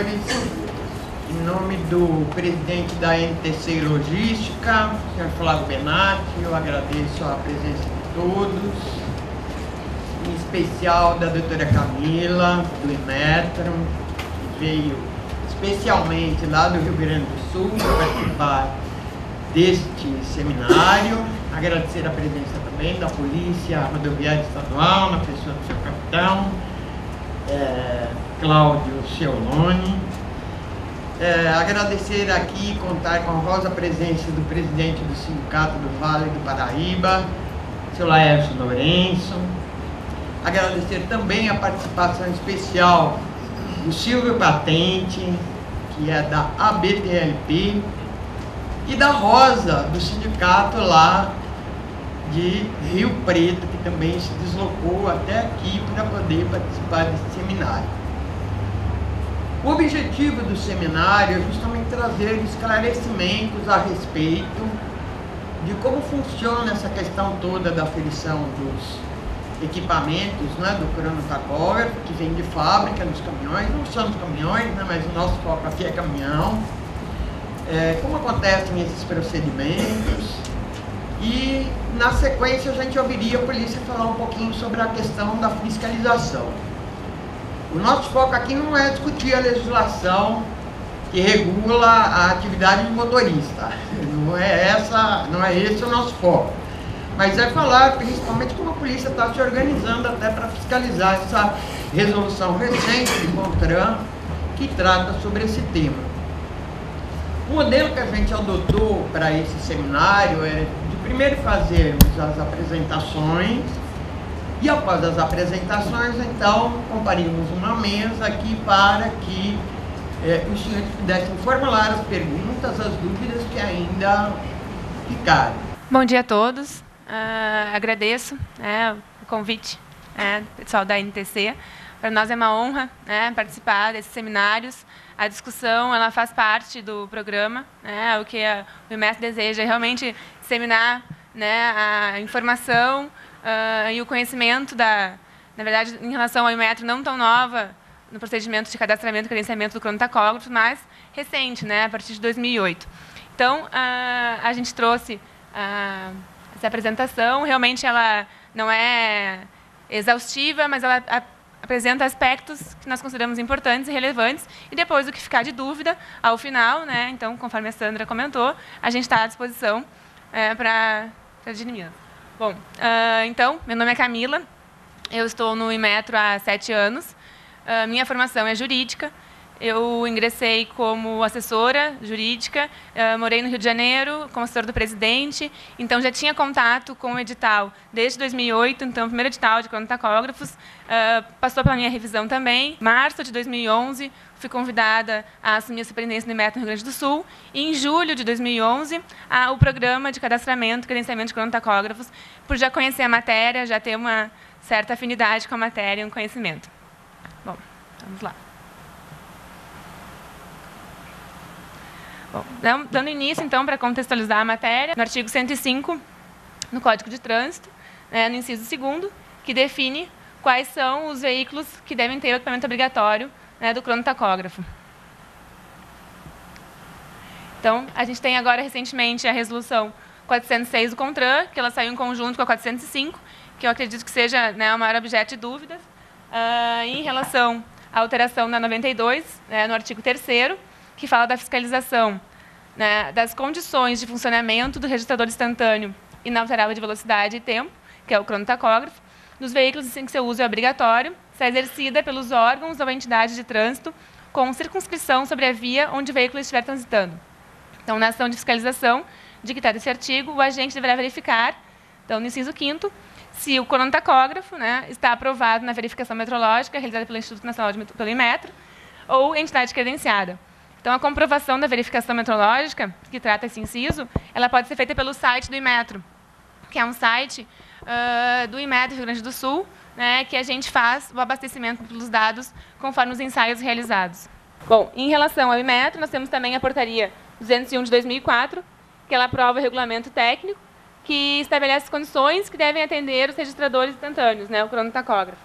senhores, em nome do presidente da NTC Logística, o senhor Flávio Benatti, eu agradeço a presença de todos, em especial da doutora Camila, do Inmetro, que veio especialmente lá do Rio Grande do Sul para participar deste seminário. Agradecer a presença também da Polícia Rodoviária Estadual, na pessoa do seu capitão, Cláudio Cioloni. Agradecer aqui e contar com a honrosa presença do presidente do Sindicato do Vale do Paraíba, seu Laércio Lourenço. Agradecer também a participação especial do Silvio Patente, que é da ABTLP, e da Rosa, do sindicato lá de Rio Preto, que também se deslocou até aqui para poder participar desse seminário. O objetivo do seminário é justamente trazer esclarecimentos a respeito de como funciona essa questão toda da aferição dos equipamentos, né, do cronotacógrafo, que vem de fábrica nos caminhões, não só nos caminhões, né, mas o nosso foco aqui é caminhão. Como acontecem esses procedimentos, e na sequência a gente ouviria a polícia falar um pouquinho sobre a questão da fiscalização. O nosso foco aqui não é discutir a legislação que regula a atividade de motorista, não é esse o nosso foco, mas é falar principalmente como a polícia está se organizando até para fiscalizar essa resolução recente do CONTRAN que trata sobre esse tema. O modelo que a gente adotou para esse seminário é de primeiro fazermos as apresentações e após as apresentações, então, comparíamos uma mesa aqui para que os senhores pudessem formular as perguntas, as dúvidas que ainda ficaram. Bom dia a todos. Agradeço o convite do pessoal da NTC. Para nós é uma honra participar desses seminários. A discussão ela faz parte do programa. O que o IMET deseja é realmente disseminar a informação e o conhecimento na verdade, em relação ao IMET não tão nova no procedimento de cadastramento e credenciamento do cronotacógrafo, mas recente, a partir de 2008. Então, a gente trouxe essa apresentação. Realmente ela não é exaustiva, mas ela apresenta aspectos que nós consideramos importantes e relevantes, e depois o que ficar de dúvida, ao final, então, conforme a Sandra comentou, a gente está à disposição para dirimir. Bom, então, meu nome é Camila, eu estou no Inmetro há 7 anos, minha formação é jurídica, eu ingressei como assessora jurídica, morei no Rio de Janeiro como assessora do presidente, então já tinha contato com o edital desde 2008, então o primeiro edital de cronotacógrafos passou pela minha revisão também. Em março de 2011, fui convidada a assumir a superintendência do IMET no Rio Grande do Sul, e em julho de 2011, o programa de cadastramento e credenciamento de cronotacógrafos, por já conhecer a matéria, já ter uma certa afinidade com a matéria e um conhecimento. Bom, vamos lá. Bom, dando início, então, para contextualizar a matéria, no artigo 105, no Código de Trânsito, no inciso 2º, que define quais são os veículos que devem ter o equipamento obrigatório do cronotacógrafo. Então, a gente tem agora, recentemente, a resolução 406 do CONTRAN, que ela saiu em conjunto com a 405, que eu acredito que seja o maior objeto de dúvidas, em relação à alteração da 92, no artigo 3º, que fala da fiscalização das condições de funcionamento do registrador instantâneo inalterável de velocidade e tempo, que é o cronotacógrafo, dos veículos em que seu uso é obrigatório, será exercida pelos órgãos ou entidades de trânsito com circunscrição sobre a via onde o veículo estiver transitando. Então, na ação de fiscalização de que trata esse artigo, o agente deverá verificar, então, no inciso 5º, se o cronotacógrafo está aprovado na verificação metrológica realizada pelo Instituto Nacional pelo Inmetro ou entidade credenciada. Então, a comprovação da verificação metrológica, que trata esse inciso, ela pode ser feita pelo site do Inmetro, que é um site do Inmetro Rio Grande do Sul, que a gente faz o abastecimento pelos dados conforme os ensaios realizados. Bom, em relação ao Inmetro, nós temos também a portaria 201 de 2004, que ela aprova o regulamento técnico, que estabelece as condições que devem atender os registradores instantâneos, o cronotacógrafo.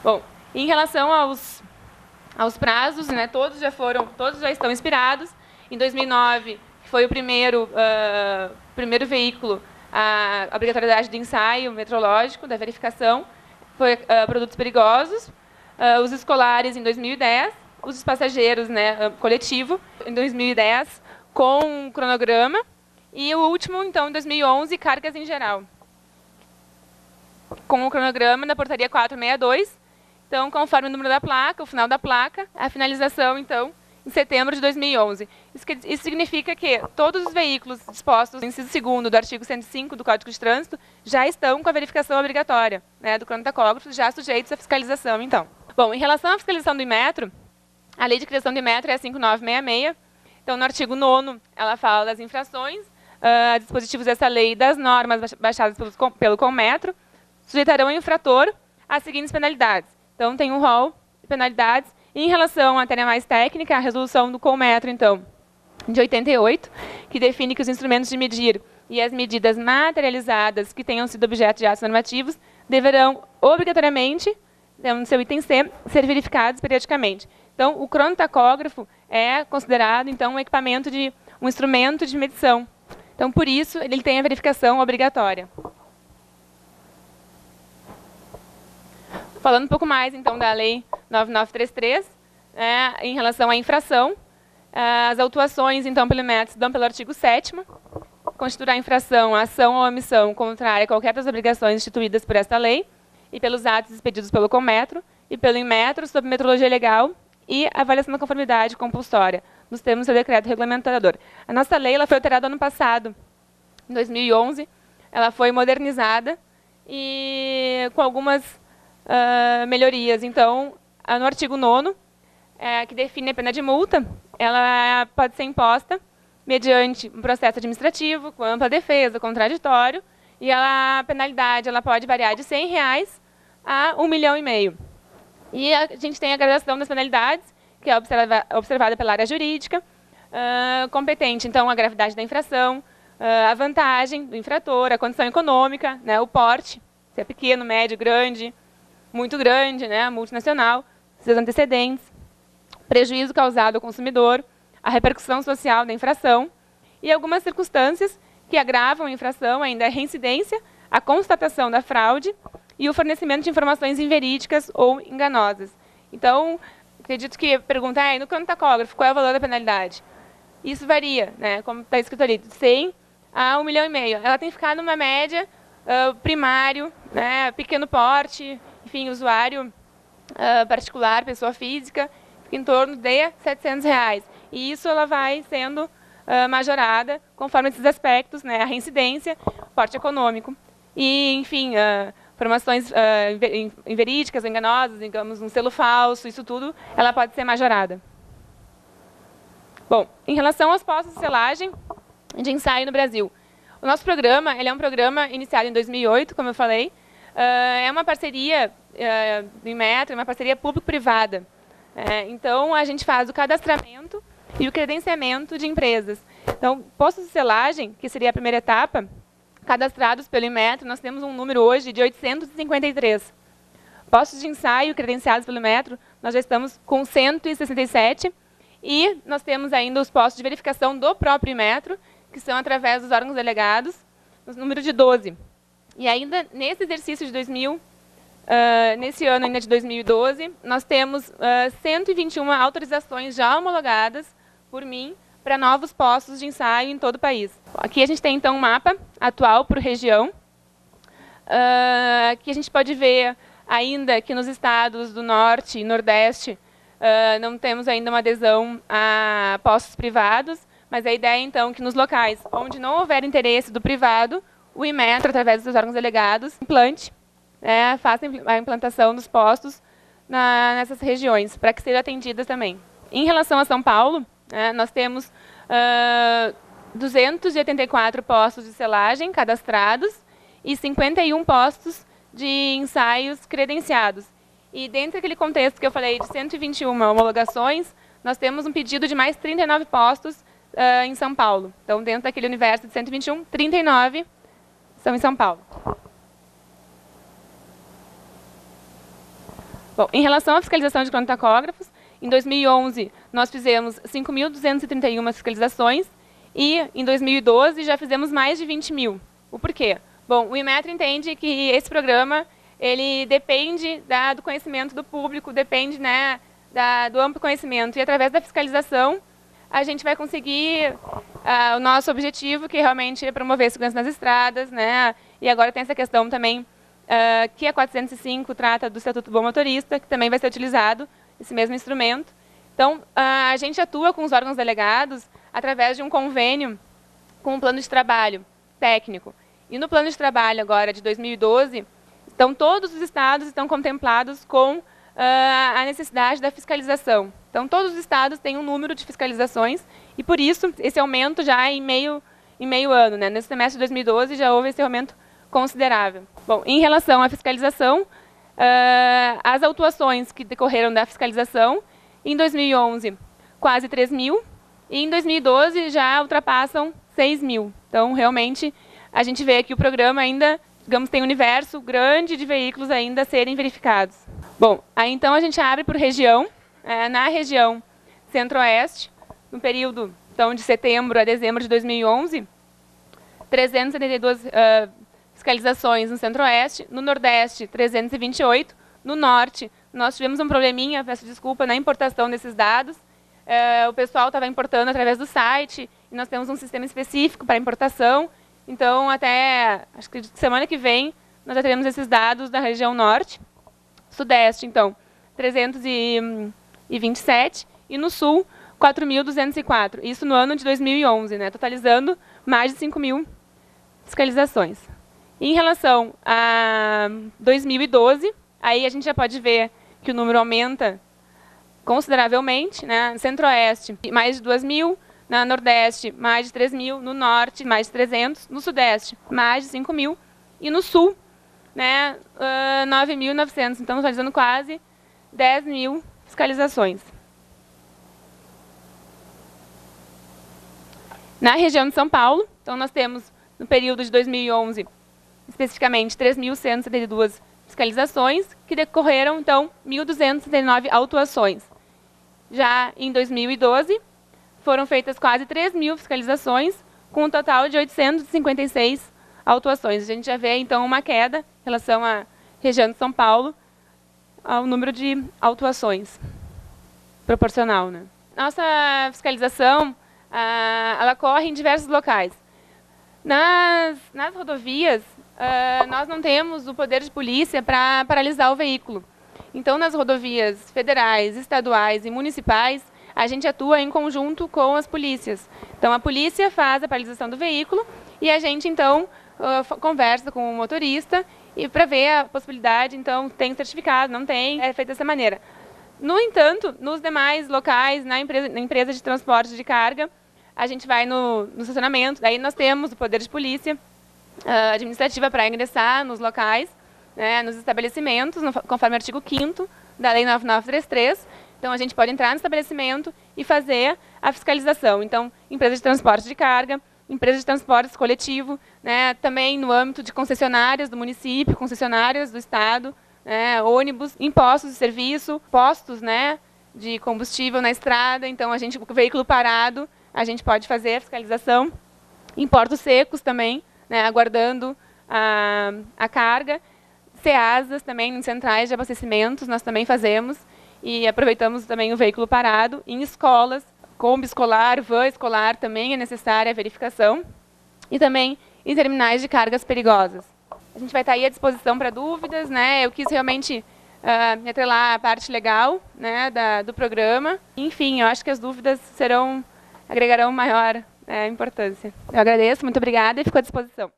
Bom, em relação aos aos prazos, né, todos já estão expirados. Em 2009, foi o primeiro veículo a obrigatoriedade do ensaio metrológico, da verificação, foi produtos perigosos, os escolares em 2010, os dos passageiros, né, coletivo, em 2010, com um cronograma, e o último, então, em 2011, cargas em geral, com o cronograma da portaria 462, então, conforme o número da placa, o final da placa, a finalização, então, em setembro de 2011. Isso significa que todos os veículos dispostos no inciso 2º do artigo 105 do Código de Trânsito já estão com a verificação obrigatória, né, do cronotacógrafo, já sujeitos à fiscalização, então. Bom, em relação à fiscalização do Inmetro, a lei de criação do Inmetro é a 5966. Então, no artigo 9º, ela fala das infrações, dispositivos dessa lei e das normas baixadas pelo Conmetro sujeitarão o infrator às seguintes penalidades. Então, tem um rol de penalidades. E em relação à matéria mais técnica, a resolução do Conmetro, então, de 88, que define que os instrumentos de medir e as medidas materializadas que tenham sido objeto de atos normativos deverão, obrigatoriamente, no seu item C, ser verificados periodicamente. Então, o cronotacógrafo é considerado, então, um instrumento de medição. Então, por isso, ele tem a verificação obrigatória. Falando um pouco mais, então, da Lei 9933, em relação à infração, as autuações, então, pelo Inmetro se dão pelo artigo 7º, constituirá infração a ação ou omissão contrária a qualquer das obrigações instituídas por esta lei e pelos atos expedidos pelo Conmetro e pelo Inmetro sob metrologia legal e avaliação da conformidade compulsória, nos termos do seu decreto regulamentador. A nossa lei ela foi alterada ano passado, em 2011, ela foi modernizada e com algumas melhorias. Então, no artigo 9º, que define a pena de multa, ela pode ser imposta mediante um processo administrativo, com ampla defesa, contraditório, e a penalidade ela pode variar de R$100 a R$1,5 milhão. E a gente tem a gradação das penalidades, que é observada pela área jurídica, competente, então, a gravidade da infração, a vantagem do infrator, a condição econômica, né, o porte, se é pequeno, médio, grande, muito grande, né, multinacional, seus antecedentes, prejuízo causado ao consumidor, a repercussão social da infração e algumas circunstâncias que agravam a infração, ainda a reincidência, a constatação da fraude e o fornecimento de informações inverídicas ou enganosas. Então, acredito que pergunta, no cronotacógrafo, qual é o valor da penalidade? Isso varia, né, como está escrito ali, de 100 a R$1,5 milhão. Ela tem que ficar numa média primário, né, pequeno porte, enfim, usuário particular, pessoa física, fica em torno de R$700. E isso ela vai sendo majorada conforme esses aspectos, né, a reincidência, porte econômico e, enfim, informações inverídicas, enganosas, digamos, um selo falso, isso tudo, ela pode ser majorada. Bom, em relação aos postos de selagem de ensaio no Brasil, o nosso programa, ele é um programa iniciado em 2008, como eu falei, é uma parceria do Inmetro, é uma parceria público-privada. Então, a gente faz o cadastramento e o credenciamento de empresas. Então, postos de selagem, que seria a primeira etapa, cadastrados pelo Inmetro, nós temos um número hoje de 853. Postos de ensaio credenciados pelo Inmetro, nós já estamos com 167. E nós temos ainda os postos de verificação do próprio Inmetro, que são através dos órgãos delegados, no número de 12. E ainda nesse exercício de nesse ano ainda de 2012, nós temos 121 autorizações já homologadas por mim para novos postos de ensaio em todo o país. Aqui a gente tem, então, um mapa atual por região. Aqui a gente pode ver ainda que nos estados do Norte e Nordeste não temos ainda uma adesão a postos privados, mas a ideia, então, é que nos locais onde não houver interesse do privado, o Inmetro, através dos órgãos delegados, implante, faça a implantação dos postos nessas regiões, para que sejam atendidas também. Em relação a São Paulo, nós temos 284 postos de selagem cadastrados e 51 postos de ensaios credenciados. E dentro daquele contexto que eu falei de 121 homologações, nós temos um pedido de mais 39 postos em São Paulo. Então, dentro daquele universo de 121, 39 são em São Paulo. Bom, em relação à fiscalização de cronotacógrafos, Em 2011, nós fizemos 5.231 fiscalizações e, em 2012, já fizemos mais de 20 mil. O porquê? Bom, o Inmetro entende que esse programa ele depende do conhecimento do público, depende, né, do amplo conhecimento. E, através da fiscalização, a gente vai conseguir o nosso objetivo, que realmente é promover a segurança nas estradas, né? E agora tem essa questão também, que a 405 trata do Estatuto do Bom Motorista, que também vai ser utilizado esse mesmo instrumento. Então, a gente atua com os órgãos delegados através de um convênio com um plano de trabalho técnico. E no plano de trabalho agora de 2012, então todos os estados estão contemplados com a necessidade da fiscalização. Então, todos os estados têm um número de fiscalizações e, por isso, esse aumento já em meio ano, né? Nesse semestre de 2012 já houve esse aumento considerável. Bom, em relação à fiscalização, as autuações que decorreram da fiscalização, em 2011, quase 3 mil, e em 2012 já ultrapassam 6 mil. Então, realmente, a gente vê que o programa ainda, digamos, tem um universo grande de veículos ainda a serem verificados. Bom, aí então a gente abre por região. Na região centro-oeste, no período então, de setembro a dezembro de 2011, 372 fiscalizações no centro-oeste, no nordeste 328, no norte nós tivemos um probleminha, peço desculpa, na importação desses dados, o pessoal estava importando através do site, e nós temos um sistema específico para importação, então até, acho que semana que vem, nós já teremos esses dados da região norte, sudeste então, 327, e no sul, 4.204. Isso no ano de 2011, né, totalizando mais de 5 mil fiscalizações. Em relação a 2012, aí a gente já pode ver que o número aumenta consideravelmente, né, no centro-oeste, mais de 2 mil, na nordeste, mais de 3 mil, no norte, mais de 300, no sudeste, mais de 5 mil, e no sul, né, 9.900, então totalizando quase 10 mil fiscalizações. Na região de São Paulo, então nós temos, no período de 2011, especificamente 3.172 fiscalizações, que decorreram, então, 1.279 autuações. Já em 2012, foram feitas quase 3 mil fiscalizações, com um total de 856 autuações. A gente já vê, então, uma queda em relação à região de São Paulo, ao número de autuações, proporcional, né? Nossa fiscalização, ela ocorre em diversos locais. Nas rodovias, nós não temos o poder de polícia para paralisar o veículo. Então, nas rodovias federais, estaduais e municipais, a gente atua em conjunto com as polícias. Então, a polícia faz a paralisação do veículo e a gente, então, conversa com o motorista e para ver a possibilidade, então, tem certificado, não tem, é feito dessa maneira. No entanto, nos demais locais, na empresa de transporte de carga, a gente vai no estacionamento, daí nós temos o poder de polícia administrativa para ingressar nos locais, né, nos estabelecimentos, conforme o artigo 5º da Lei 9933. Então, a gente pode entrar no estabelecimento e fazer a fiscalização. Então, empresa de transporte de carga, empresa de transporte coletivo, né, também no âmbito de concessionárias do município, concessionárias do estado, né, ônibus, impostos de serviço, postos, né, de combustível na estrada. Então, o veículo parado, a gente pode fazer a fiscalização. Em portos secos também, né, aguardando a carga. CEASAs também, em centrais de abastecimentos, nós também fazemos. E aproveitamos também o veículo parado. Em escolas, Kombi escolar, van escolar, também é necessária a verificação. E também em terminais de cargas perigosas. A gente vai estar aí à disposição para dúvidas, né? Eu quis realmente me atrelar à parte legal, né, do programa. Enfim, eu acho que as dúvidas agregarão maior importância. Eu agradeço, muito obrigada e fico à disposição.